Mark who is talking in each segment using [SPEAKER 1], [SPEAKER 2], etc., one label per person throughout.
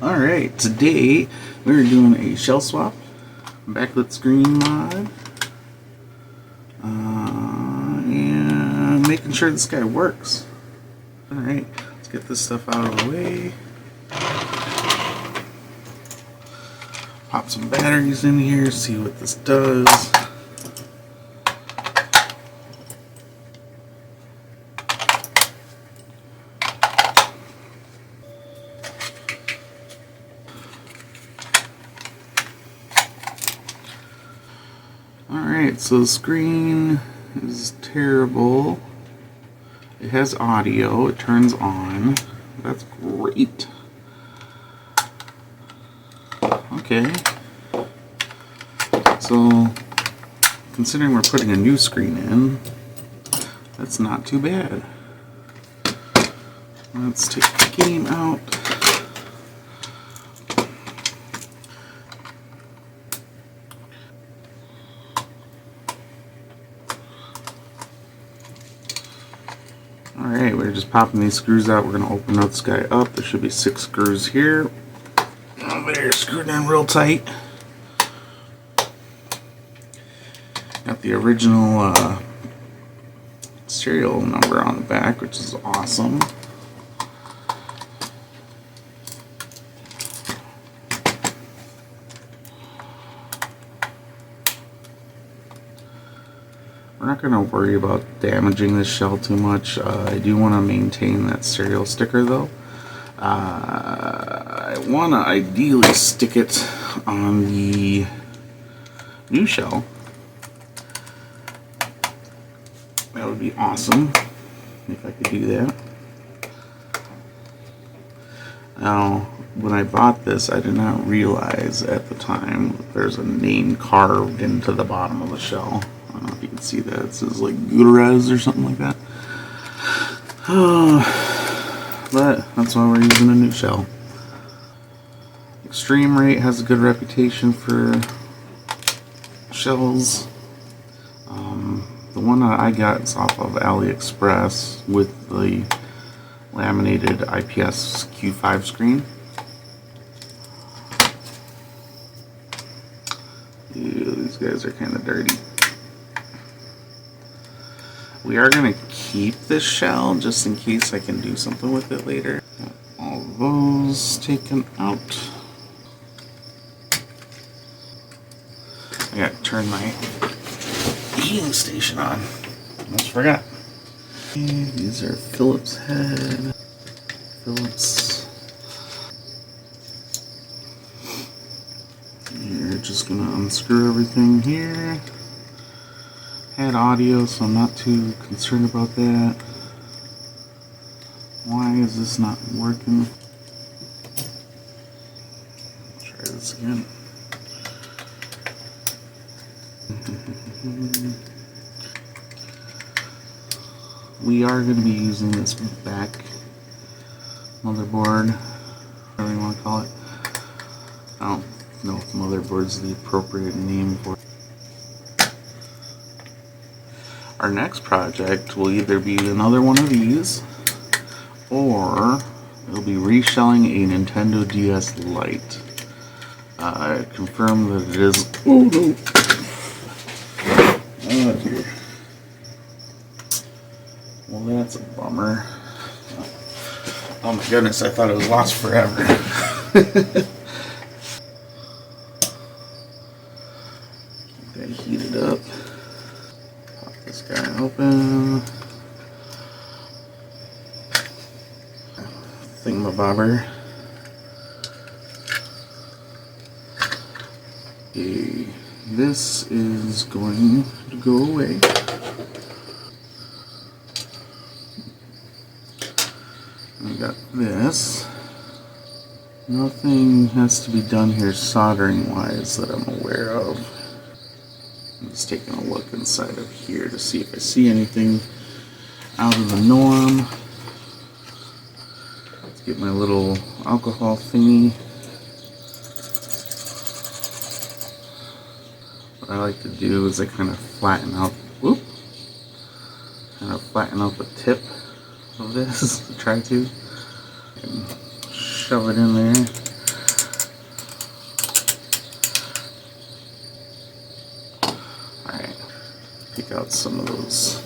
[SPEAKER 1] Alright, today we're doing a shell swap, backlit screen mod, and making sure this guy works. Alright, let's get this stuff out of the way. Pop some batteries in here, see what this does. Alright, so the screen is terrible. It has audio, it turns on. That's great. Okay. So, considering we're putting a new screen in, that's not too bad. Let's take the game out. Alright, we're just popping these screws out. We're going to open this guy up. There should be 6 screws here. They're screwed in real tight. Got the original serial number on the back, which is awesome. We're not going to worry about damaging this shell too much. I do want to maintain that serial sticker though. I want to ideally stick it on the new shell. That would be awesome if I could do that. Now, when I bought this, I did not realize at the time that there's a name carved into the bottom of the shell. I don't know if you can see that. It says like Gutierrez or something like that. But that's why we're using a new shell. Extreme Rate has a good reputation for shells. The one that I got is off of AliExpress with the laminated IPS Q5 screen. Ew, these guys are kind of dirty. We are going to keep this shell just in case I can do something with it later. Got all those taken out. I got to turn my heating station on. Almost forgot. Okay, these are Phillips head. Phillips. You're just going to unscrew everything here. Had audio, so I'm not too concerned about that. Why is this not working? Try this again. We are going to be using this back motherboard, whatever you want to call it. I don't know if motherboard is the appropriate name for it. Our next project will either be another one of these, or it'll be reshelling a Nintendo DS Lite. I confirmed that it is. Oh no! Oh dear. Well, that's a bummer. Oh my goodness! I thought it was lost forever. Get that heated up. This guy open. Thingamabobber. Okay, this is going to go away. I got this. Nothing has to be done here soldering wise that I'm aware of. I'm just taking a look inside of here to see if I see anything out of the norm. Let's get my little alcohol thingy. What I like to do is I kind of flatten out, the tip of this, try to, and shove it in there. some of those.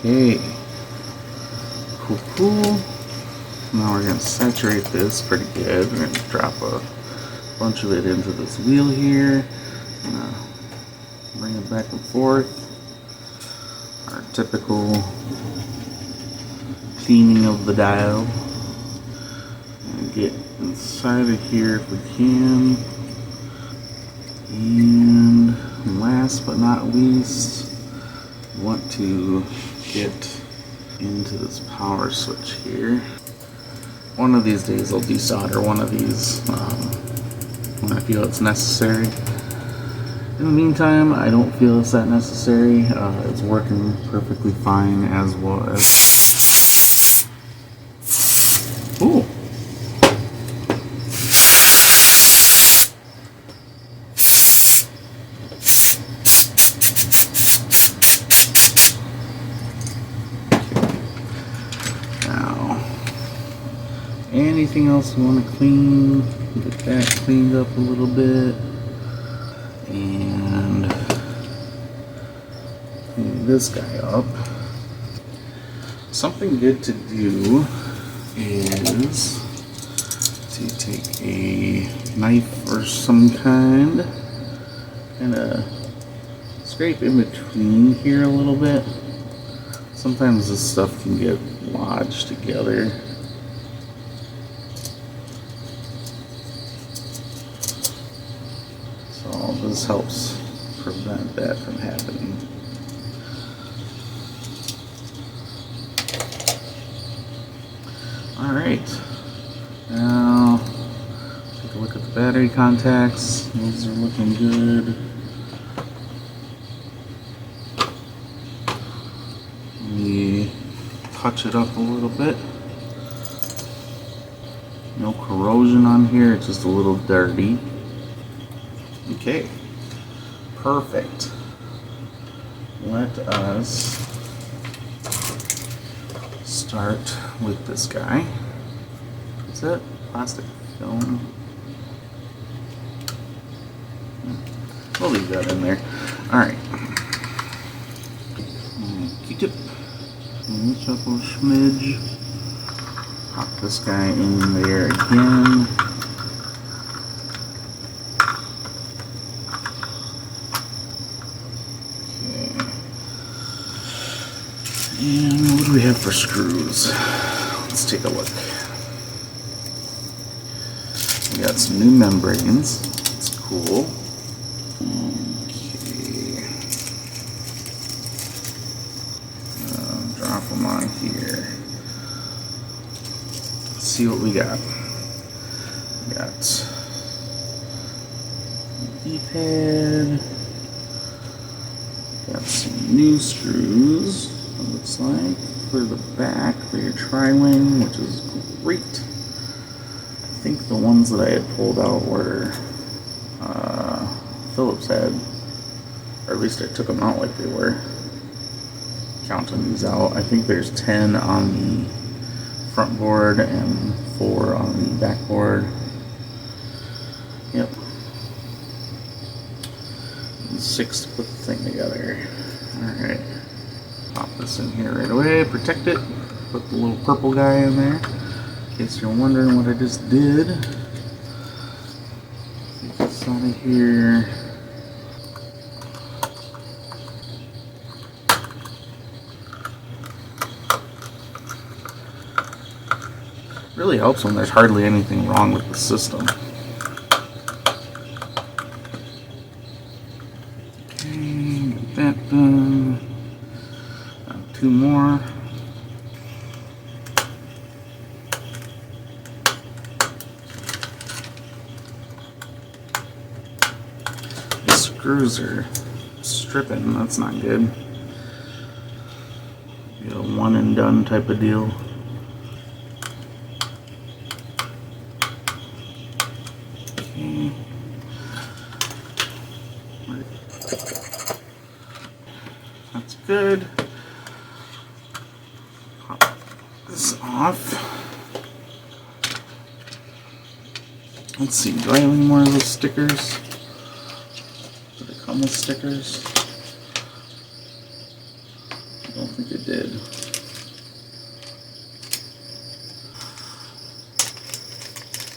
[SPEAKER 1] Okay, cool. Now we're going to saturate this pretty good. We're going to drop a bunch of it into this wheel here. Bring it back and forth. Our typical cleaning of the dial. And get inside of here if we can. And last but not least, want to get into this power switch here. One of these days I'll desolder one of these when I feel it's necessary. In the meantime, I don't feel it's that necessary. It's working perfectly fine as well as... Ooh! Anything else you want to clean, get that cleaned up a little bit, and clean this guy up. Something good to do is to take a knife or some kind and scrape in between here a little bit. Sometimes this stuff can get lodged together. This helps prevent that from happening. Alright, now take a look at the battery contacts. Those are looking good. We touch it up a little bit. No corrosion on here, it's just a little dirty. Okay, perfect. Let us start with this guy. Is that plastic film? We'll leave that in there. Alright. Q-tip. Reach up a smidge. Pop this guy in there again. And what do we have for screws? Let's take a look. We got some new membranes. That's cool. Okay. Drop them on here. Let's see what we got. We got D-pad. Got some new screws. Looks like for the back for your tri-wing, which is great. I think the ones that I had pulled out were Phillips had, or at least I took them out like they were. Counting these out, I think there's 10 on the front board and 4 on the back board. Yep. And 6 to put the thing together. Alright. Pop this in here right away, protect it, put the little purple guy in there, in case you're wondering what I just did. Get this out of here. Really helps when there's hardly anything wrong with the system. Okay, get that done. 2 more. The screws are stripping, that's not good. Get a one and done type of deal. That's good. Pop this off. Let's see, do I have any more of those stickers? Do they come with stickers? I don't think it did.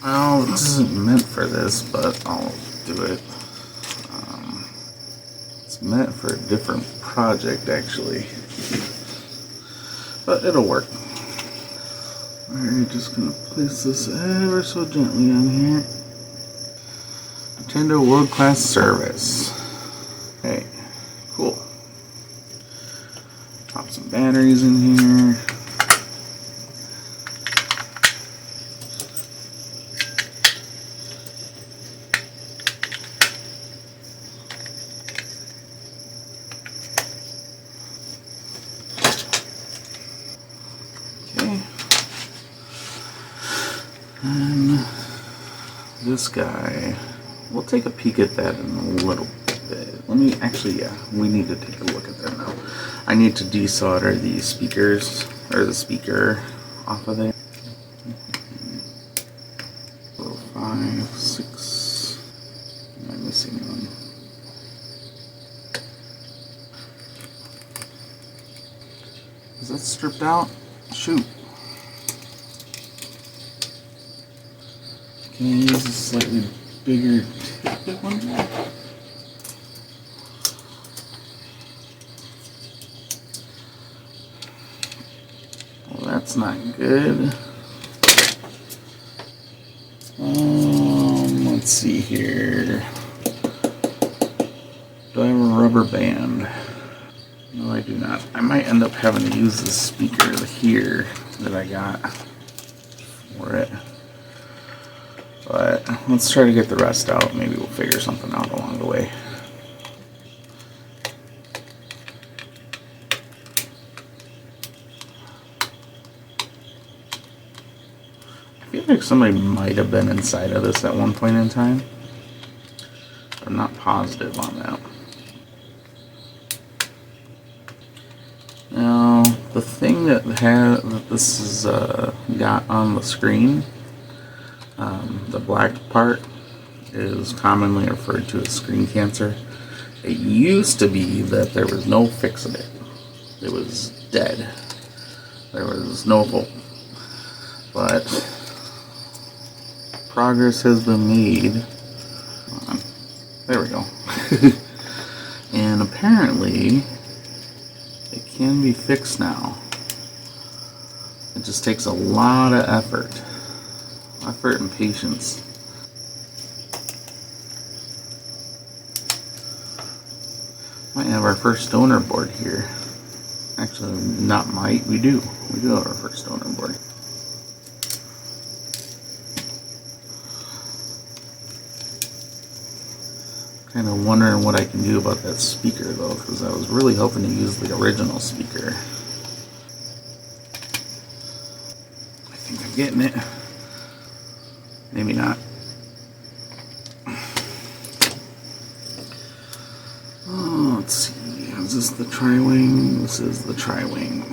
[SPEAKER 1] Well, this isn't meant for this, but I'll do it. It's meant for a different project, actually. But it'll work. Alright, just gonna place this ever so gently on here. Nintendo World Class Service. Hey, cool. Pop some batteries in here. And this guy, we'll take a peek at that in a little bit. Let me actually, yeah, we need to take a look at that now. I need to desolder the speakers, or the speaker off of there. 4, 5, 6. Am I missing one? Is that stripped out? Shoot. Can I use a slightly bigger tip one? Well, that's not good. Let's see here. Do I have a rubber band? No, I do not. I might end up having to use this speaker here that I got for it. But let's try to get the rest out. Maybe we'll figure something out along the way. I feel like somebody might have been inside of this at one point in time. I'm not positive on that. Now, the thing that this is got on the screen, the black part, is commonly referred to as screen cancer. It used to be that there was no fixing it. It was dead. There was no hope. But progress has been made. There we go. And apparently it can be fixed now. It just takes a lot of effort and patience. Might have our first donor board here. Actually, not might, we do. We do have our first donor board. Kind of wondering what I can do about that speaker though, because I was really hoping to use the original speaker. I think I'm getting it. Maybe not. Oh, let's see. Is this the tri-wing? This is the tri-wing.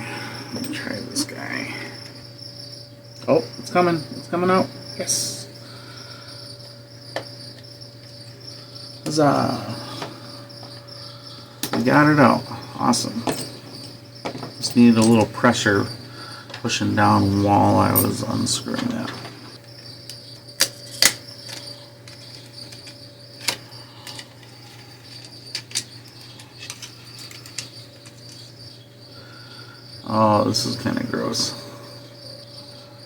[SPEAKER 1] Let me try this guy. Oh, it's coming. It's coming out. Yes. Huzzah. We got it out. Awesome. Just needed a little pressure pushing down while I was unscrewing that. Oh, this is kind of gross.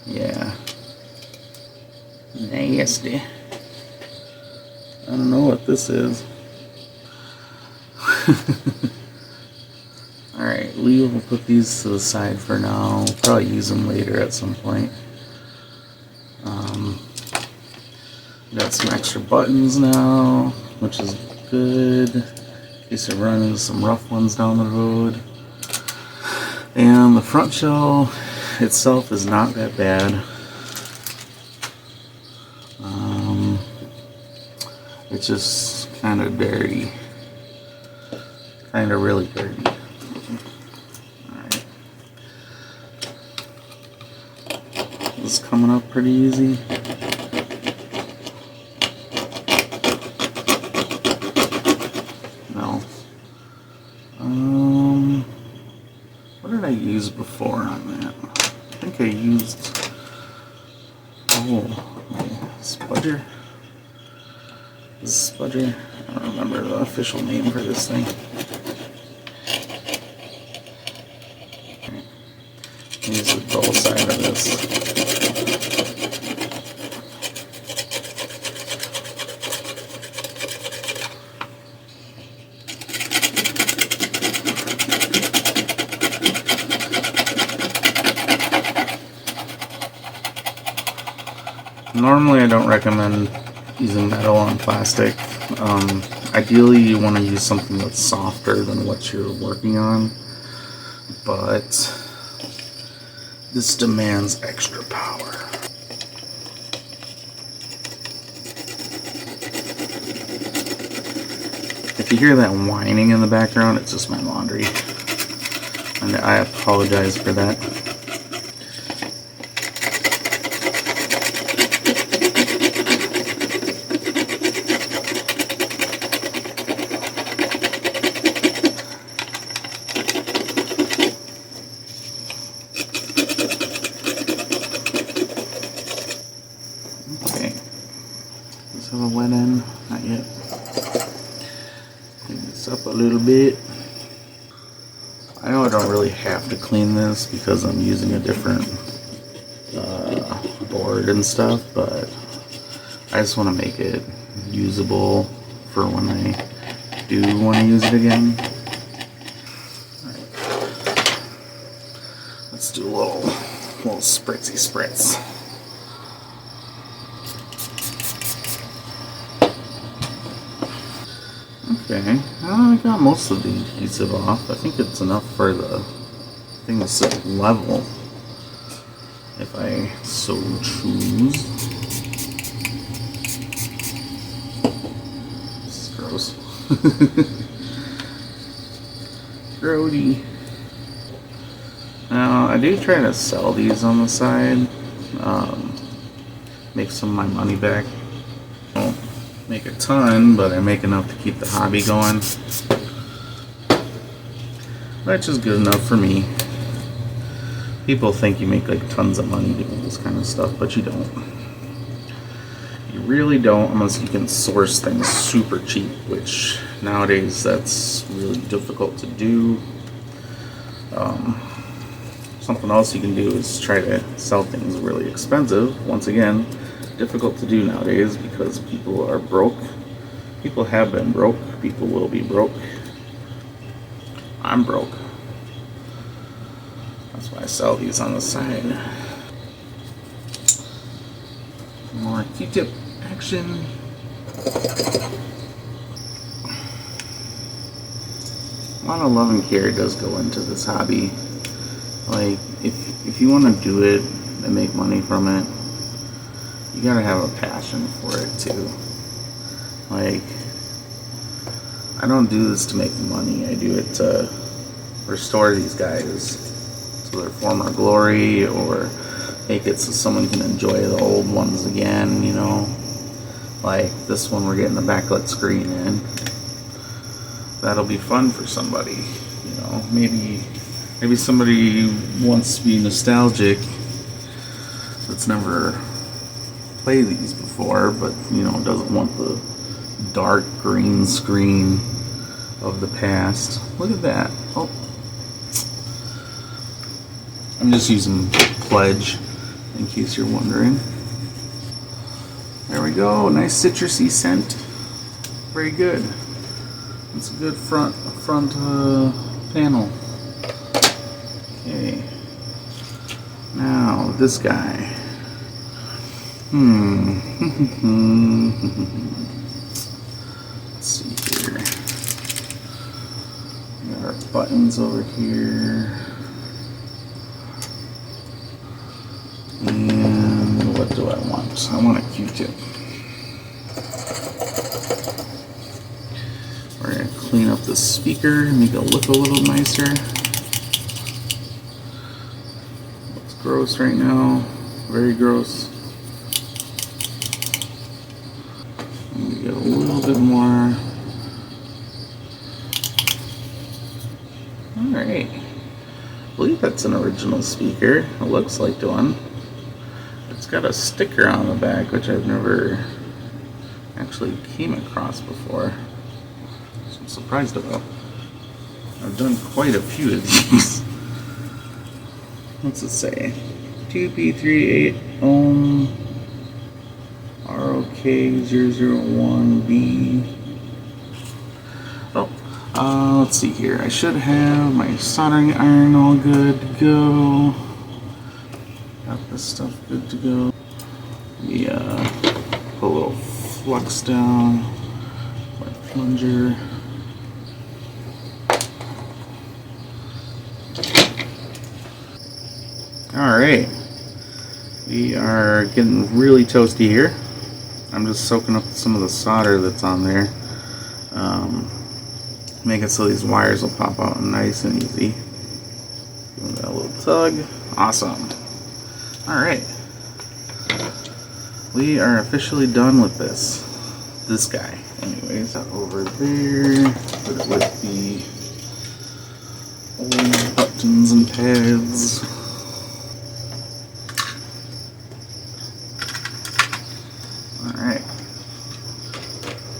[SPEAKER 1] Yeah. Nasty. I don't know what this is. Alright, we will put these to the side for now. We'll probably use them later at some point. Got some extra buttons now, which is good. In case I run into some rough ones down the road. And the front shell itself is not that bad. It's just kind of dirty. kind of really dirty. Alright. This is coming up pretty easy. No. What did I use before on that? I think I used spudger. Spudger. I don't remember the official name for this thing. Use the dull side of this. Normally I don't recommend using metal on plastic. Ideally you want to use something that's softer than what you're working on, but this demands extra power. If you hear that whining in the background, it's just my laundry, and I apologize for that. Have a wet end? Not yet. Clean this up a little bit. I know I don't really have to clean this because I'm using a different board and stuff, but I just want to make it usable for when I do want to use it again. Alright. Let's do a little spritzy spritz. Okay, I got most of the adhesive off. I think it's enough for the thing to sit level, if I so choose. This is gross. Grody. Now, I do try to sell these on the side, make some of my money back. Make a ton, but I make enough to keep the hobby going, which is good enough for me. People think you make like tons of money doing this kind of stuff, but you don't. You really don't, unless you can source things super cheap, which nowadays that's really difficult to do. Something else you can do is try to sell things really expensive. Once again, difficult to do nowadays because people are broke. People have been broke. People will be broke. I'm broke. That's why I sell these on the side. More Q-tip action. A lot of love and care does go into this hobby. Like, if you want to do it and make money from it, you gotta have a passion for it too. Like, I don't do this to make money. I do it to restore these guys to their former glory, or make it so someone can enjoy the old ones again, you know. Like this one we're getting the backlit screen in. That'll be fun for somebody, you know. Maybe somebody wants to be nostalgic that's never played these before, but you know, doesn't want the dark green screen of the past. Look at that. Oh, I'm just using Pledge in case you're wondering. There we go. Nice citrusy scent. Very good. It's a good front panel. Okay. Now this guy. Let's see here. We got our buttons over here. And what do I want? I want a Q-tip. We're going to clean up the speaker and make it look a little nicer. Looks gross right now, very gross. Let me get a little bit more. Alright, I believe that's an original speaker. It looks like one. It's got a sticker on the back, which I've never actually came across before. So I'm surprised about. I've done quite a few of these. What's it say? 2P38 ohm ROK001B. Oh, let's see here. I should have my soldering iron all good to go. Got this stuff good to go. Yeah, put a little flux down. My plunger. Alright, we are getting really toasty here. I'm just soaking up some of the solder that's on there. Make it so these wires will pop out nice and easy. Give that a little tug. Awesome. Alright, we are officially done with this guy. Anyways, over there, put it with the old buttons and pads. Alright,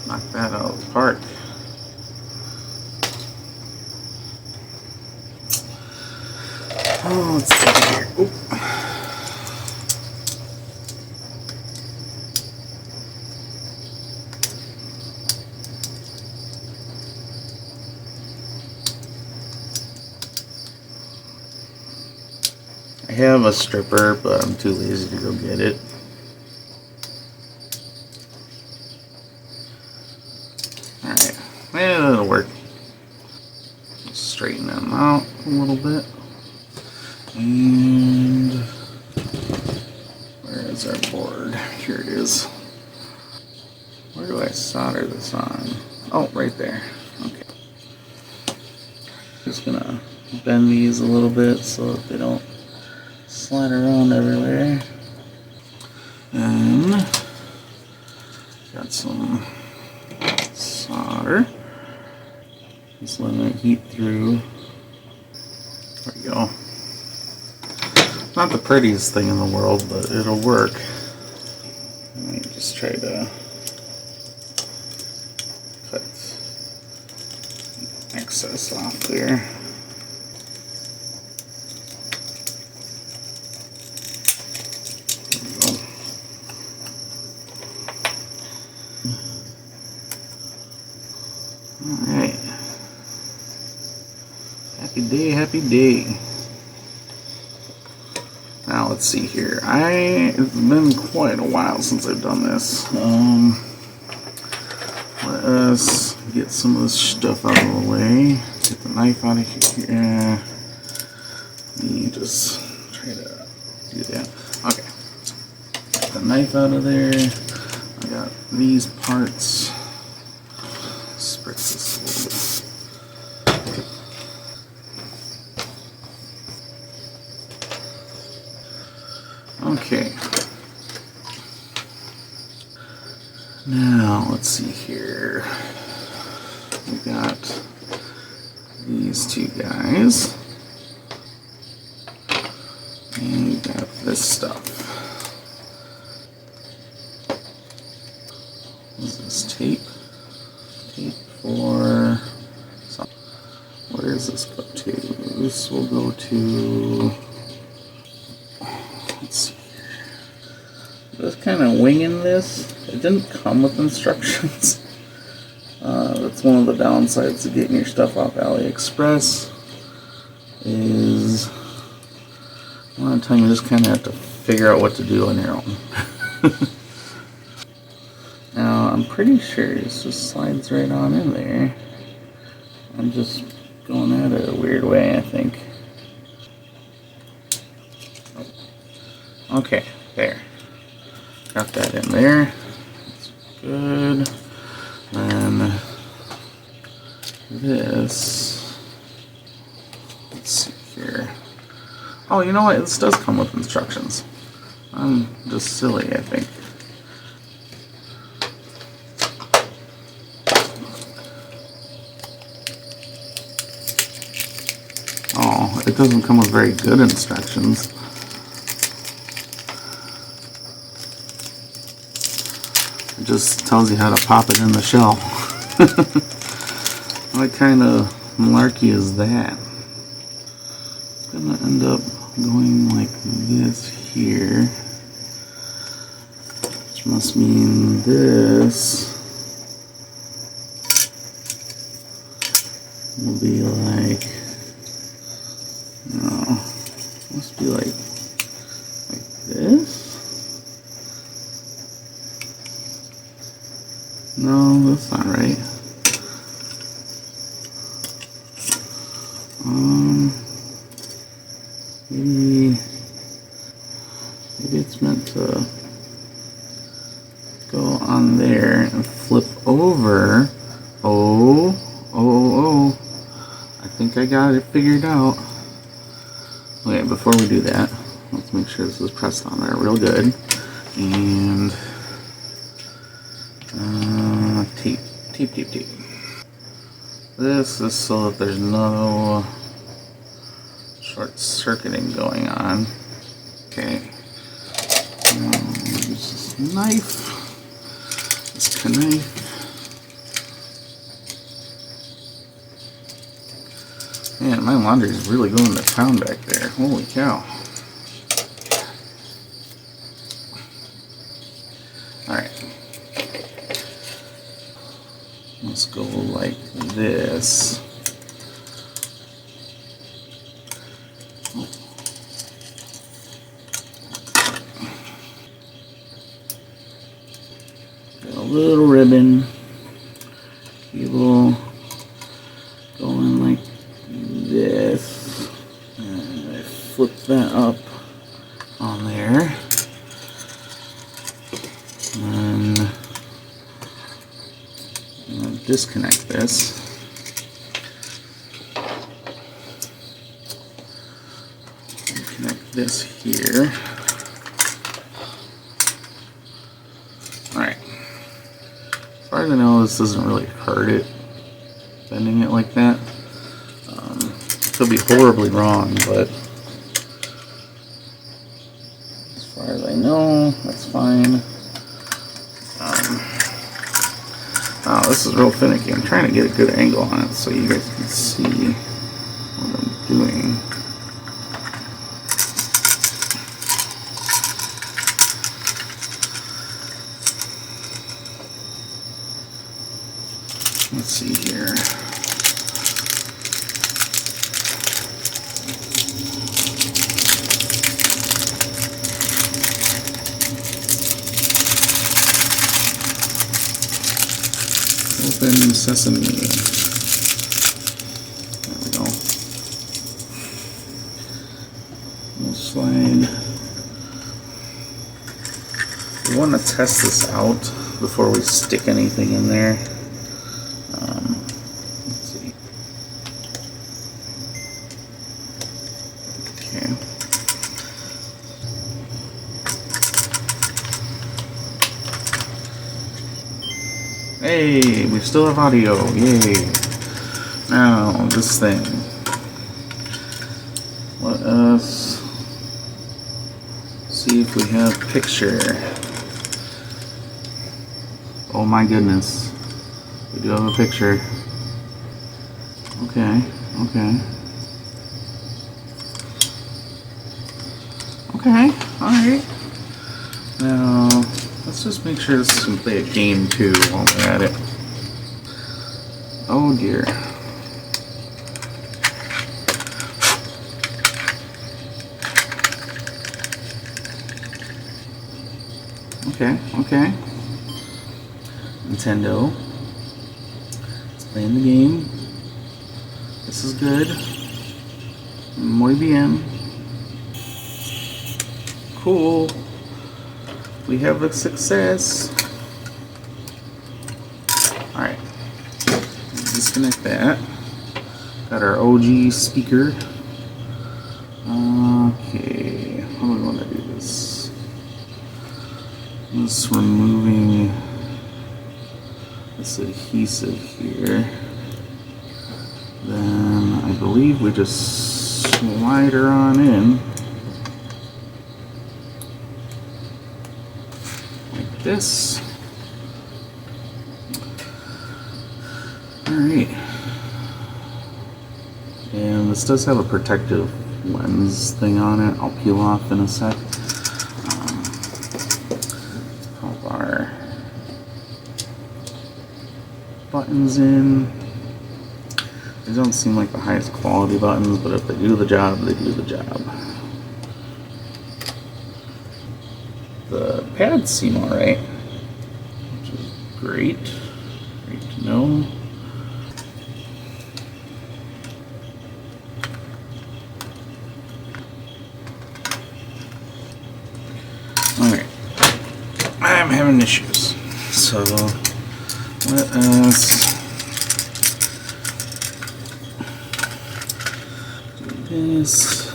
[SPEAKER 1] knock that out of the park. Oh, let's see here. Oop. I have a stripper, but I'm too lazy to go get it. Alright, yeah, that'll work. Just straighten them out a little bit. And where is our board? Here it is. Where do I solder this on? Oh, right there. Okay. Just gonna bend these a little bit so that they don't slide around everywhere. And got some solder. Just letting it heat through. There we go. Not the prettiest thing in the world, but it'll work. Let me just try to cut excess off there. Alright. Happy day, happy day. Now let's see here. It's been quite a while since I've done this. Let us get some of this stuff out of the way. Get the knife out of here. Let me just try to do that. Okay. Get the knife out of there. I got these parts. Spritz this a little bit. Okay. Now, let's see here. We got these two guys. And we got this stuff. What is this, tape? Tape for something. Where does this go to? This will go to... Let's see here. Just kind of winging this. It didn't come with instructions. That's one of the downsides of getting your stuff off AliExpress. Is a lot of time you just kind of have to figure out what to do on your own. Now I'm pretty sure this just slides right on in there. I'm just going at it a weird way, I think. Okay, there. Got that in there. That's good. Then this. Let's see here. Oh, you know what? This does come with instructions. I'm just silly, I think. Oh, it doesn't come with very good instructions. It just tells you how to pop it in the shell. What kind of malarkey is that? It's gonna end up going like this here, which must mean this will be like, no, must be like this. No, that's not right. Maybe it's meant to go on there and flip over. Oh. I think I got it figured out. Okay, before we do that, let's make sure this is pressed on there real good. And tape. This is so that there's no short circuiting going on. Okay. Use this knife. This knife. Man, my laundry is really going to town back there. Holy cow. Alright. Let's go like this. Got a little ribbon. Cable going like this. And I flip that up on there. And then I'm going to disconnect this. Connect this here. Alright. As far as I know, this doesn't really hurt it, bending it like that. Could be horribly wrong, but as far as I know, that's fine. Oh, this is real finicky. I'm trying to get a good angle on it so you guys can see what I'm doing. Let's see here. Open sesame. There we go. We'll slide. We want to test this out before we stick anything in there. Let's see. Okay. Hey, we still have audio. Yay. Now, this thing. Let us see if we have picture. Oh my goodness. We do have a picture. Okay. Alright. Now, let's just make sure this can play a game too while we're at it. Oh dear. Okay. Nintendo. It's playing the game. This is good. Muy bien. Cool. We have a success. Alright. disconnect that. Got our OG speaker. Okay, how do we want to do this? Just removing this adhesive here. Then I believe we just slide her on in like this. Alright. And this does have a protective lens thing on it. I'll peel off in a sec. Pop our buttons in. These don't seem like the highest quality buttons, but if they do the job, they do the job. The pads seem alright, which is great. Great to know. Alright, I'm having issues, so let us do this.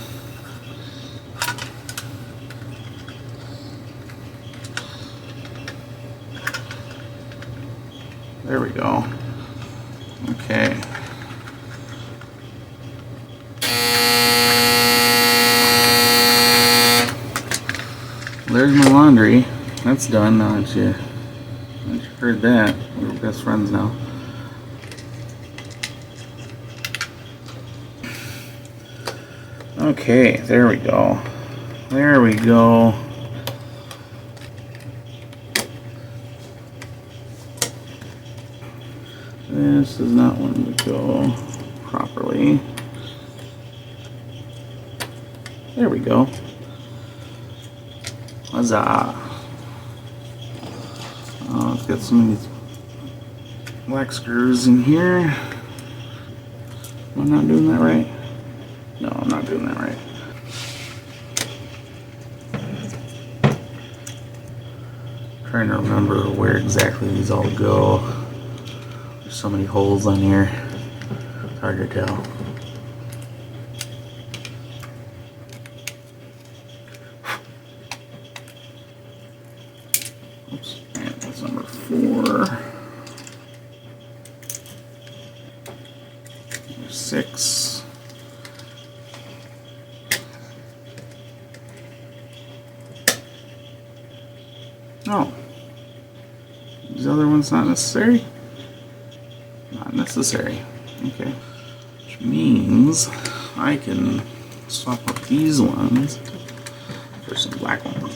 [SPEAKER 1] There we go. Okay. There's my laundry. That's done. Now that you heard that, we're best friends now. Okay, there we go. There we go. This is not wanting to go properly. There we go. Huzzah! Let's get some of these black screws in here. Am I not doing that right? No, I'm not doing that right. Trying to remember where exactly these all go. There's so many holes on here. It's hard to tell. Oops, and that's number 4. Number 6. Oh, these other ones not necessary? Not necessary. Okay. Which means I can swap up these ones for some black ones.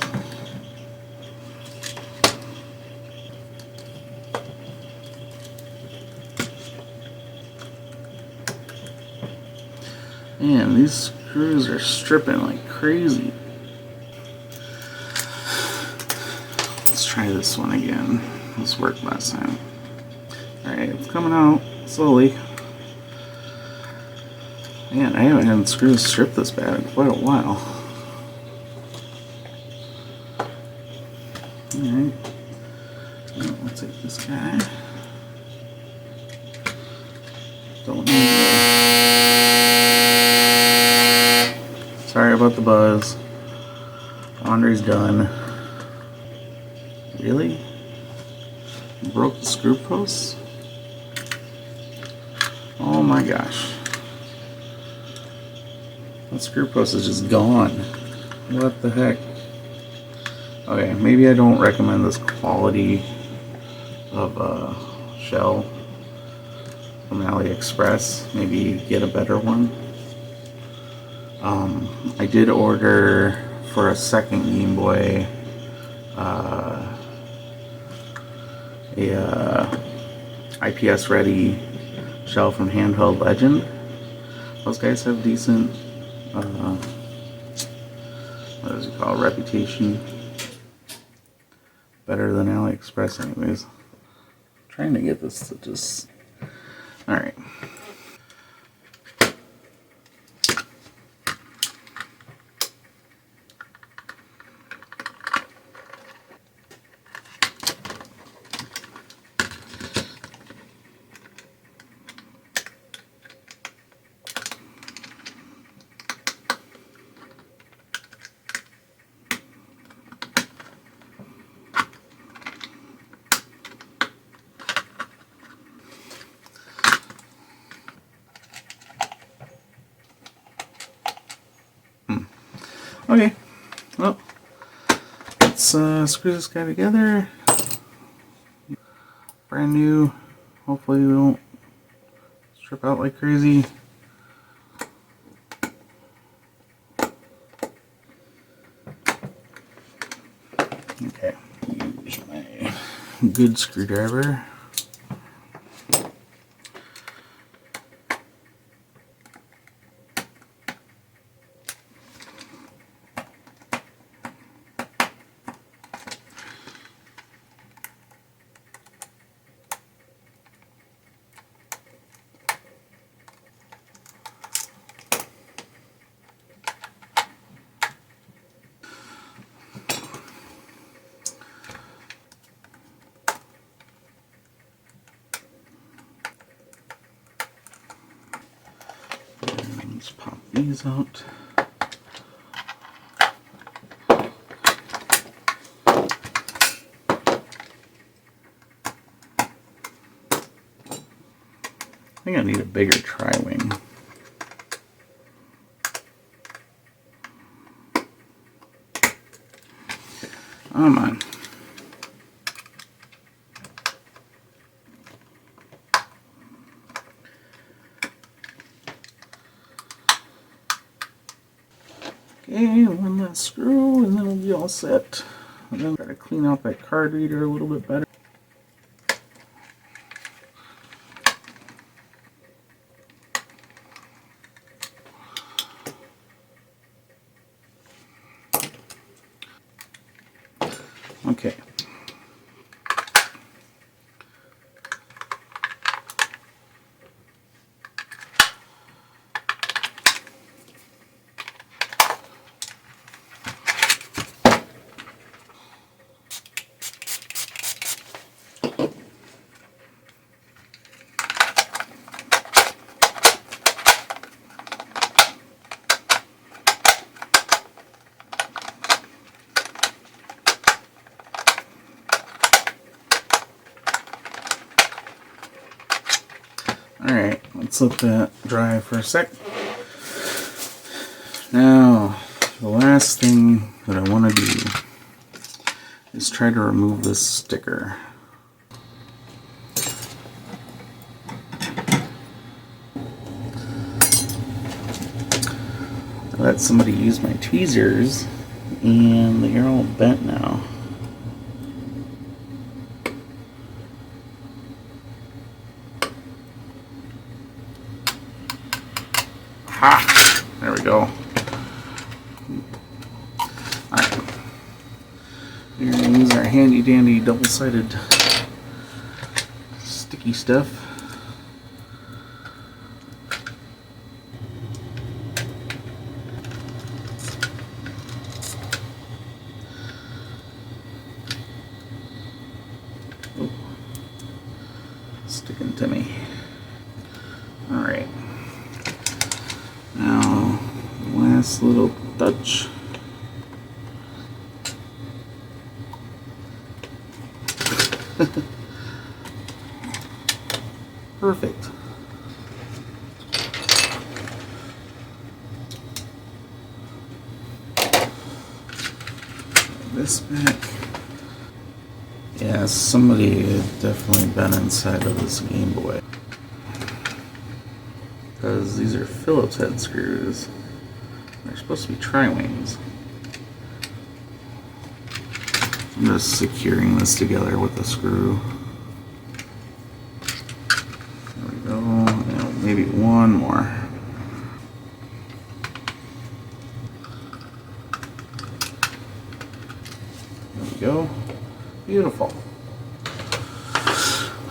[SPEAKER 1] Man, these screws are stripping like crazy. Let's try this one again. This worked last time. Alright, it's coming out slowly. Man, I haven't had screws stripped this bad in quite a while. Alright. We'll take this guy. Don't need to. Sorry about the buzz. Laundry's done. Really? You broke the screw posts? Oh my gosh. That screw post is just gone. What the heck? Okay, maybe I don't recommend this quality of shell from AliExpress. Maybe get a better one. I did order for a second Game Boy a IPS ready shell from Handheld Legend. Those guys have decent what is it called, reputation. Better than AliExpress anyways. I'm trying to get this to just alright. Okay, well, let's screw this guy together. Brand new. Hopefully we won't strip out like crazy. Okay, use my good screwdriver. Let's pop these out. I think I need a bigger tri-wing. Come on. Okay, one last screw and then we'll be all set. And then try to clean out that card reader a little bit better. Okay. Alright, let's let that dry for a sec. Now, the last thing that I want to do is try to remove this sticker. I let somebody use my tweezers and they're all bent now. Ha! There we go. Alright. We're going to use our handy dandy double-sided sticky stuff. Oh. Sticking to me. Alright. Now, last little touch. Perfect. This back. Yeah, somebody had definitely been inside of this Game Boy. Because these are Phillips head screws. They're supposed to be tri-wings. I'm just securing this together with a screw. There we go. And maybe one more. There we go. Beautiful.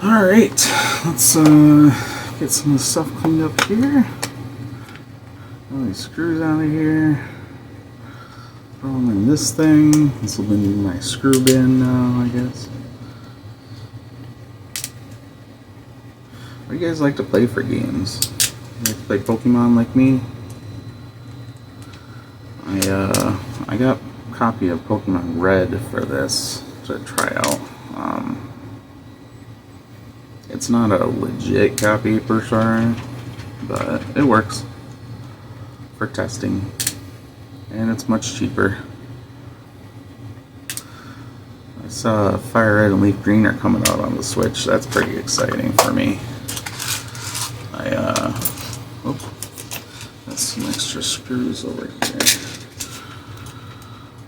[SPEAKER 1] Alright, let's get some of the stuff cleaned up here. All these screws out of here. Throw them in this thing. This will be my screw bin now, I guess. What do you guys like to play for games? You like to play Pokemon like me? I got a copy of Pokemon Red for this to try out. It's not a legit copy for sure, but it works for testing. and it's much cheaper. I saw Fire Red and Leaf Green are coming out on the Switch. That's pretty exciting for me. Got some extra screws over here.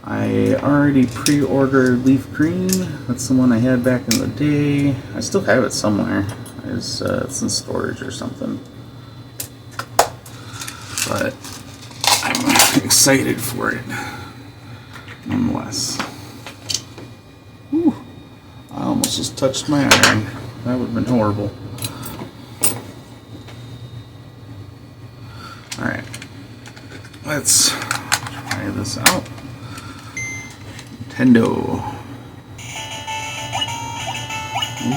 [SPEAKER 1] I already pre-ordered Leaf Green. That's the one I had back in the day. I still have it somewhere. It's in storage or something. But I'm excited for it, nonetheless. Whew. I almost just touched my iron. That would have been horrible. Alright, let's try this out. Nintendo. Ooh.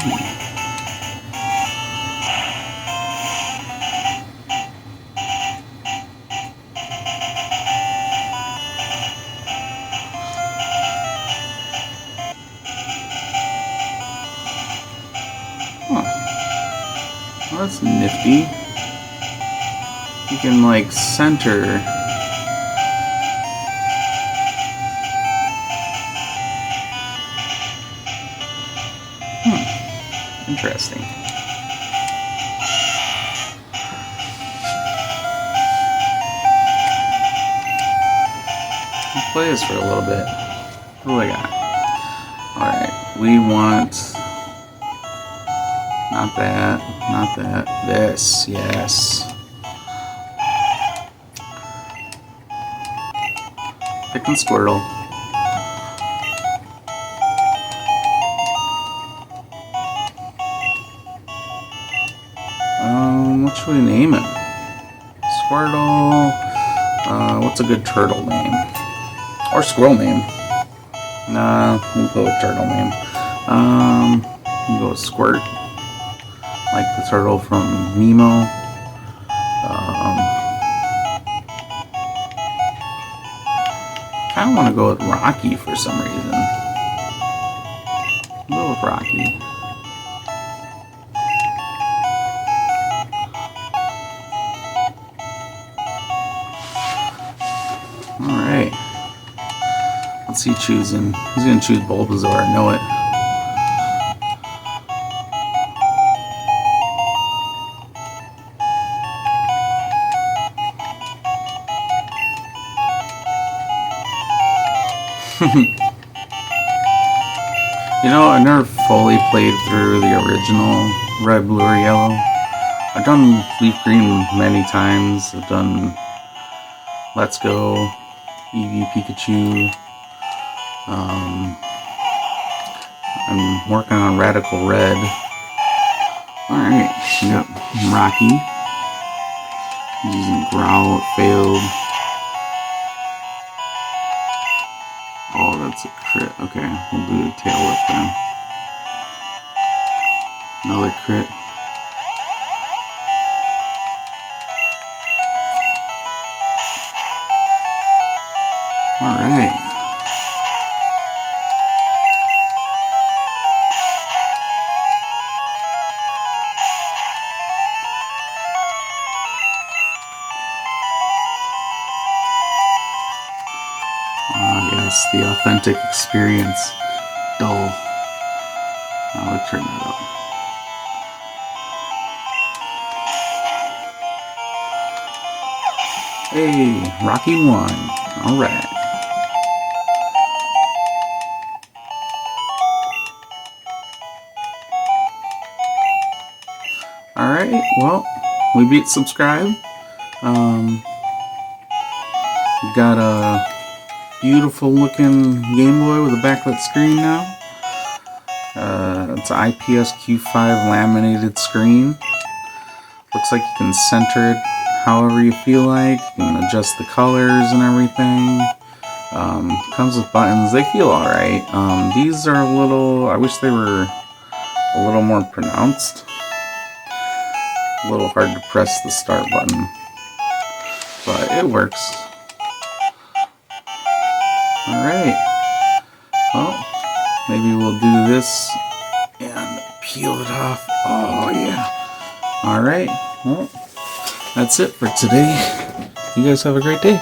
[SPEAKER 1] Huh. Well, that's nifty. You can like center. Interesting. I'll play this for a little bit. What do I got? Alright, we want not that, not that, this, yes. Picking Squirtle. What should we name it? Squirtle. What's a good turtle name? Or squirrel name? Nah, we'll go with turtle name. We'll go with Squirt. Like the turtle from Nemo. I kind of want to go with Rocky for some reason. We'll go with Rocky. Alright. What's he choosing? He's going to choose Bulbasaur, I know it. You know, I never fully played through the original Red, Blue, or Yellow. I've done Leaf Green many times. I've done Let's Go, Eevee, Pikachu. I'm working on Radical Red. Alright, yep, Rocky. Using Growl, it failed. Oh, that's a crit. Okay, we'll do the tail whip then. Another crit. Alright. Yes, the authentic experience. Dull. I'll turn that up. Hey, Rocky won. Alright. Alright, well, we beat subscribe. We got a beautiful looking Game Boy with a backlit screen now. It's an IPS Q5 laminated screen. Looks like you can center it however you feel like. You can adjust the colors and everything. Comes with buttons. They feel alright. These are a little, I wish they were a little more pronounced. A little hard to press the start button, but it works. Alright, well, maybe we'll do this and peel it off. Oh yeah. Alright, well, that's it for today. You guys have a great day.